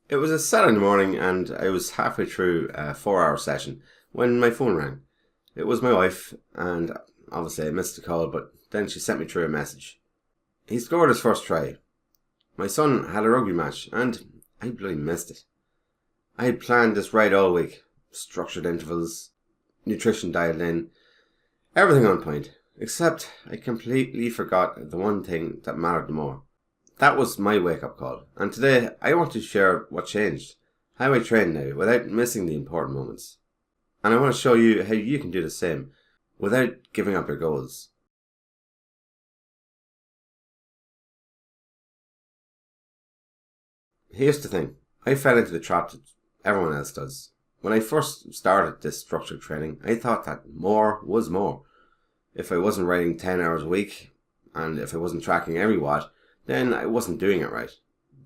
It was a Saturday morning and I was halfway through a 4 hour session when my phone rang. It was my wife and obviously I missed the call, but then she sent me through a message. He scored his first try. My son had a rugby match and I bloody missed it. I had planned this ride all week. Structured intervals, nutrition dialed in, everything on point. Except I completely forgot the one thing that mattered the more. That was my wake-up call, and today I want to share what changed, how I train now without missing the important moments. And I want to show you how you can do the same without giving up your goals. Here's the thing, I fell into the trap that everyone else does. When I first started this structured training, I thought that more was more. If I wasn't riding 10 hours a week, and if I wasn't tracking every watt, then I wasn't doing it right.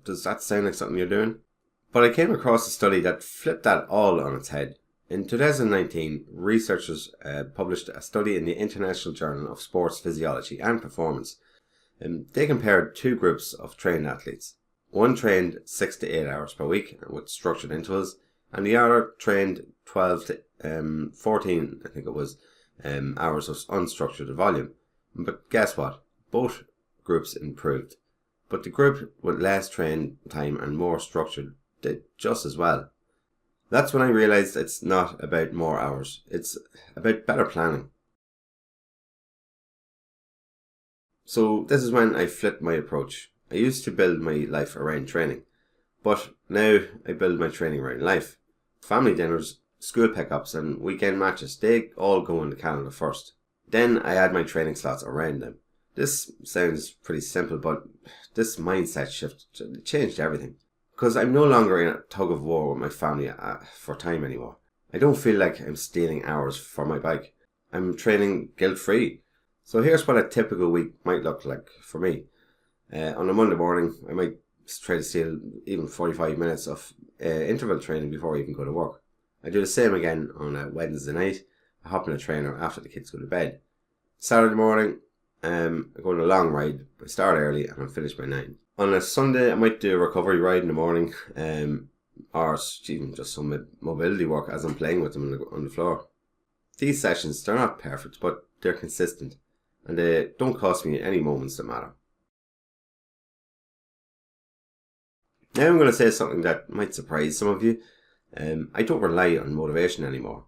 Does that sound like something you're doing? But I came across a study that flipped that all on its head. In 2019, researchers published a study in the International Journal of Sports Physiology and Performance. They compared two groups of trained athletes. One trained 6 to 8 hours per week with structured intervals, and the other trained 12 to 14, I think it was, hours of unstructured volume. But guess what? Both groups improved. But the group with less train time and more structured did just as well. That's when I realised it's not about more hours, it's about better planning. So this is when I flipped my approach. I used to build my life around training, but now I build my training around life. Family dinners, school pickups and weekend matches, they all go in the calendar first. Then I add my training slots around them. This sounds pretty simple, but this mindset shift changed everything. Because I'm no longer in a tug of war with my family for time anymore. I don't feel like I'm stealing hours for my bike. I'm training guilt-free. So here's what a typical week might look like for me. On a Monday morning, I might try to steal even 45 minutes of interval training before I even go to work. I do the same again on a Wednesday night. I hop in a trainer after the kids go to bed. Saturday morning, I go on a long ride. I start early and I'm finished by 9. On a Sunday, I might do a recovery ride in the morning, or even just some mobility work as I'm playing with them on the floor. These sessions, they're not perfect, but they're consistent, and they don't cost me any moments that matter. Now I'm going to say something that might surprise some of you. I don't rely on motivation anymore.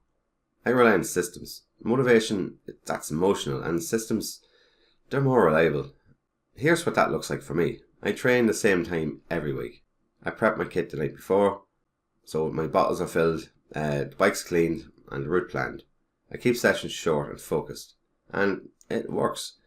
I rely on systems. Motivation, that's emotional, and systems, they're more reliable. Here's what that looks like for me. I train the same time every week. I prep my kit the night before, so my bottles are filled, the bike's cleaned, and the route planned. I keep sessions short and focused, and it works.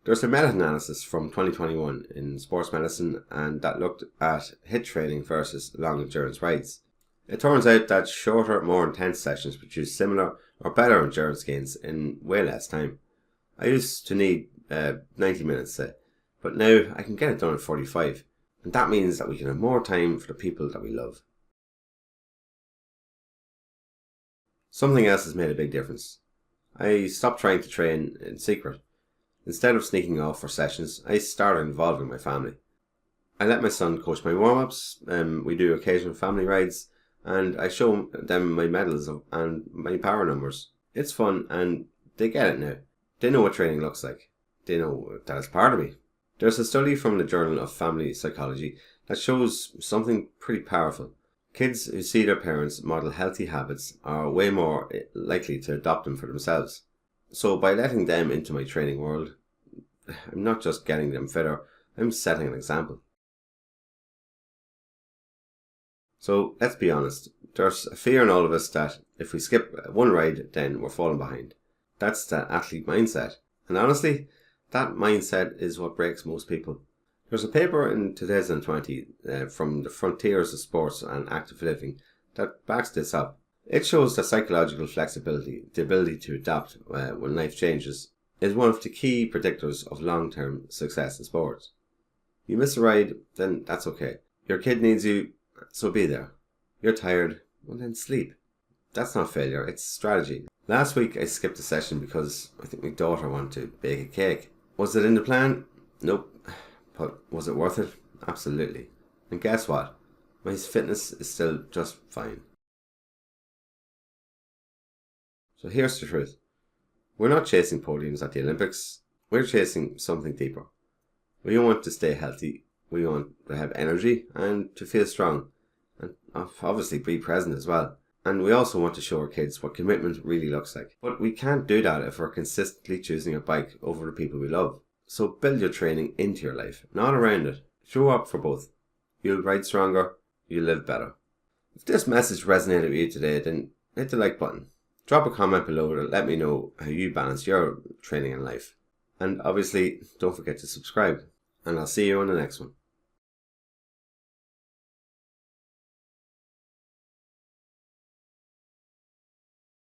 There's a meta-analysis from 2021 in sports medicine, and that looked at HIIT training versus long endurance rides. It turns out that shorter, more intense sessions produce similar or better endurance gains in way less time. I used to need 90 minutes, say, but now I can get it done in 45, and that means that we can have more time for the people that we love. Something else has made a big difference. I stopped trying to train in secret. Instead of sneaking off for sessions, I started involving my family. I let my son coach my warm-ups, we do occasional family rides, and I show them my medals and my power numbers. It's fun and they get it now. They know what training looks like. They know that it's part of me. There's a study from the Journal of Family Psychology that shows something pretty powerful. Kids who see their parents model healthy habits are way more likely to adopt them for themselves. So by letting them into my training world, I'm not just getting them fitter, I'm setting an example. So let's be honest, there's a fear in all of us that if we skip one ride, then we're falling behind. That's the athlete mindset. And honestly, that mindset is what breaks most people. There's a paper in 2020 from the Frontiers of Sports and Active Living that backs this up. It shows that psychological flexibility, the ability to adapt when life changes, is one of the key predictors of long-term success in sports. You miss a ride, then that's okay. Your kid needs you, so be there. You're tired, well then sleep. That's not failure, it's strategy. Last week I skipped a session because I think my daughter wanted to bake a cake. Was it in the plan? Nope. But was it worth it? Absolutely. And guess what? my fitness is still just fine. So here's the truth. We're not chasing podiums at the Olympics. We're chasing something deeper. We want to stay healthy. We want to have energy and to feel strong. And obviously be present as well. And we also want to show our kids what commitment really looks like. But we can't do that if we're consistently choosing a bike over the people we love. So build your training into your life, not around it. Show up for both. You'll ride stronger, you'll live better. If this message resonated with you today, then hit the like button. Drop a comment below to let me know how you balance your training and life. And obviously, don't forget to subscribe. And I'll see you on the next one.